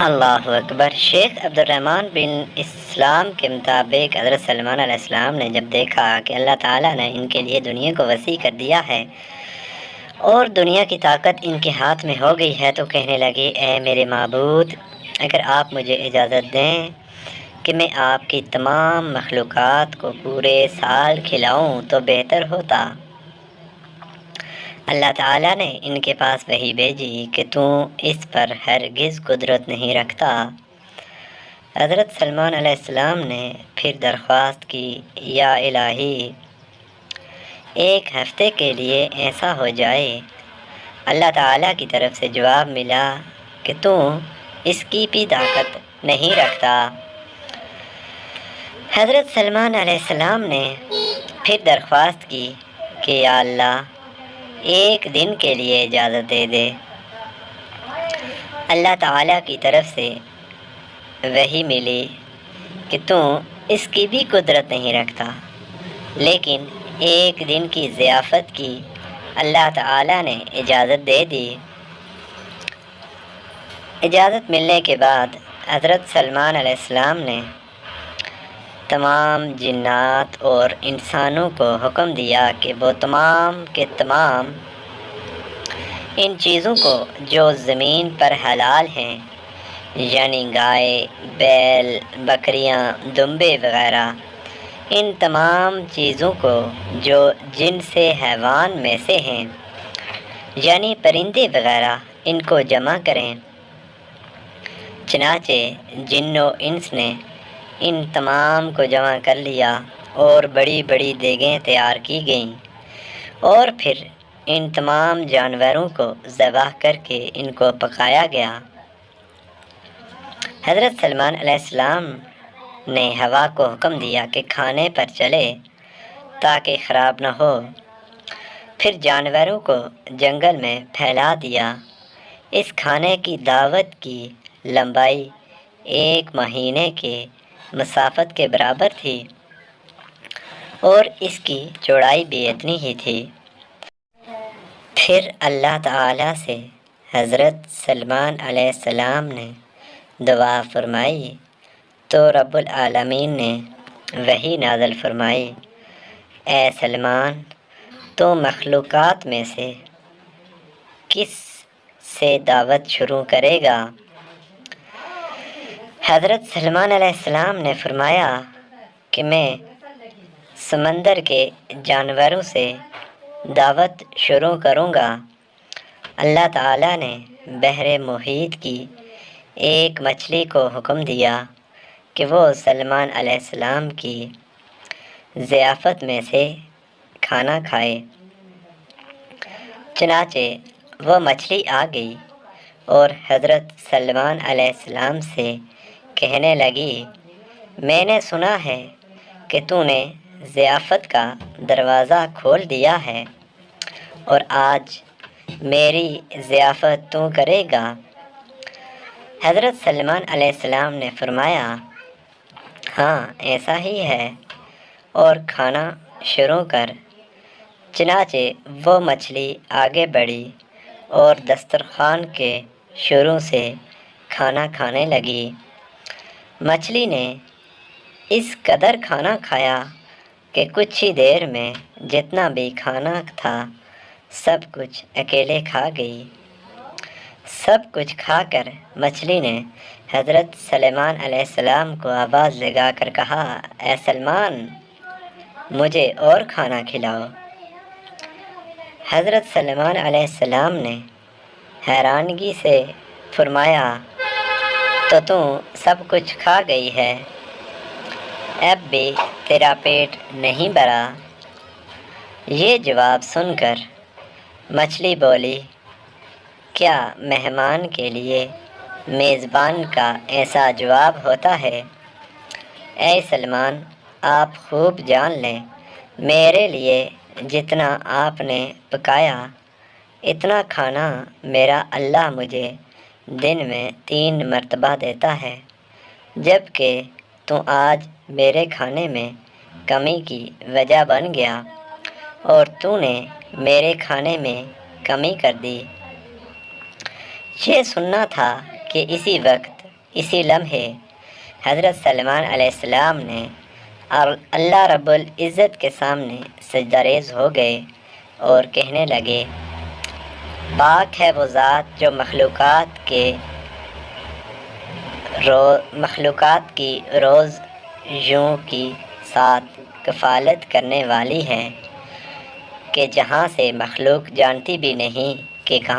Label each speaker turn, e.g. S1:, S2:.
S1: اللہ اکبر۔ شیخ عبدالرحمن بن اسلام کے مطابق حضرت سلمان علیہ السلام نے جب دیکھا کہ اللہ تعالیٰ نے ان کے لیے دنیا کو وسیع کر دیا ہے اور دنیا کی طاقت ان کے ہاتھ میں ہو گئی ہے تو کہنے لگے، اے میرے معبود، اگر آپ مجھے اجازت دیں کہ میں آپ کی تمام مخلوقات کو پورے سال کھلاؤں تو بہتر ہوتا۔ اللہ تعالیٰ نے ان کے پاس وحی بھیجی کہ تو اس پر ہرگز قدرت نہیں رکھتا۔ حضرت سلمان علیہ السلام نے پھر درخواست کی، یا الہی، ایک ہفتے کے لیے ایسا ہو جائے۔ اللہ تعالیٰ کی طرف سے جواب ملا کہ تو اس کی بھی طاقت نہیں رکھتا۔ حضرت سلمان علیہ السلام نے پھر درخواست کی کہ یا اللہ، ایک دن کے لیے اجازت دے دے۔ اللہ تعالیٰ کی طرف سے وحی ملی کہ تو اس کی بھی قدرت نہیں رکھتا، لیکن ایک دن کی ضیافت کی اللہ تعالیٰ نے اجازت دے دی۔ اجازت ملنے کے بعد حضرت سلمان علیہ السلام نے تمام جنات اور انسانوں کو حکم دیا کہ وہ تمام کے تمام ان چیزوں کو جو زمین پر حلال ہیں، یعنی گائے، بیل، بکریاں، دمبے وغیرہ، ان تمام چیزوں کو جو جن سے حیوان میں سے ہیں، یعنی پرندے وغیرہ، ان کو جمع کریں۔ چنانچہ جن و انس نے ان تمام کو جمع کر لیا اور بڑی بڑی دیگیں تیار کی گئیں، اور پھر ان تمام جانوروں کو ذبح کر کے ان کو پکایا گیا۔ حضرت سلمان علیہ السلام نے ہوا کو حکم دیا کہ کھانے پر چلے تاکہ خراب نہ ہو، پھر جانوروں کو جنگل میں پھیلا دیا۔ اس کھانے کی دعوت کی لمبائی 1 مہینے کے مسافت کے برابر تھی اور اس کی چوڑائی بھی اتنی ہی تھی۔ پھر اللہ تعالیٰ سے حضرت سلمان علیہ السلام نے دعا فرمائی تو رب العالمین نے وحی نازل فرمائی، اے سلمان، تو مخلوقات میں سے کس سے دعوت شروع کرے گا؟ حضرت سلمان علیہ السلام نے فرمایا کہ میں سمندر کے جانوروں سے دعوت شروع کروں گا۔ اللہ تعالیٰ نے بحر محیط کی ایک مچھلی کو حکم دیا کہ وہ سلمان علیہ السلام کی ضیافت میں سے کھانا کھائے۔ چنانچہ وہ مچھلی آ گئی اور حضرت سلمان علیہ السلام سے کہنے لگی، میں نے سنا ہے کہ تو نے ضیافت کا دروازہ کھول دیا ہے اور آج میری ضیافت تو کرے گا۔ حضرت سلمان علیہ السلام نے فرمایا، ہاں ایسا ہی ہے، اور کھانا شروع کر۔ چنانچہ وہ مچھلی آگے بڑھی اور دسترخوان کے شروع سے کھانا کھانے لگی۔ مچھلی نے اس قدر کھانا کھایا کہ کچھ ہی دیر میں جتنا بھی کھانا تھا سب کچھ اکیلے کھا گئی۔ سب کچھ کھا کر مچھلی نے حضرت سلمان علیہ السلام کو آواز لگا کر کہا، اے سلمان، مجھے اور کھانا کھلاؤ۔ حضرت سلمان علیہ السلام نے حیرانگی سے فرمایا، تو سب کچھ کھا گئی ہے، اب بھی تیرا پیٹ نہیں بھرا؟ یہ جواب سن کر مچھلی بولی، کیا مہمان کے لیے میزبان کا ایسا جواب ہوتا ہے؟ اے سلمان، آپ خوب جان لیں، میرے لیے جتنا آپ نے پکایا اتنا کھانا میرا اللہ مجھے دن میں 3 مرتبہ دیتا ہے، جبکہ تو آج میرے کھانے میں کمی کی وجہ بن گیا اور تو نے میرے کھانے میں کمی کر دی۔ یہ سننا تھا کہ اسی وقت اسی لمحے حضرت سلیمان علیہ السلام نے اللہ رب العزت کے سامنے سجدہ ریز ہو گئے اور کہنے لگے، پاک ہے وہ ذات جو مخلوقات کی روز یوں کی ساتھ کفالت کرنے والی ہے کہ جہاں سے مخلوق جانتی بھی نہیں کہ کہاں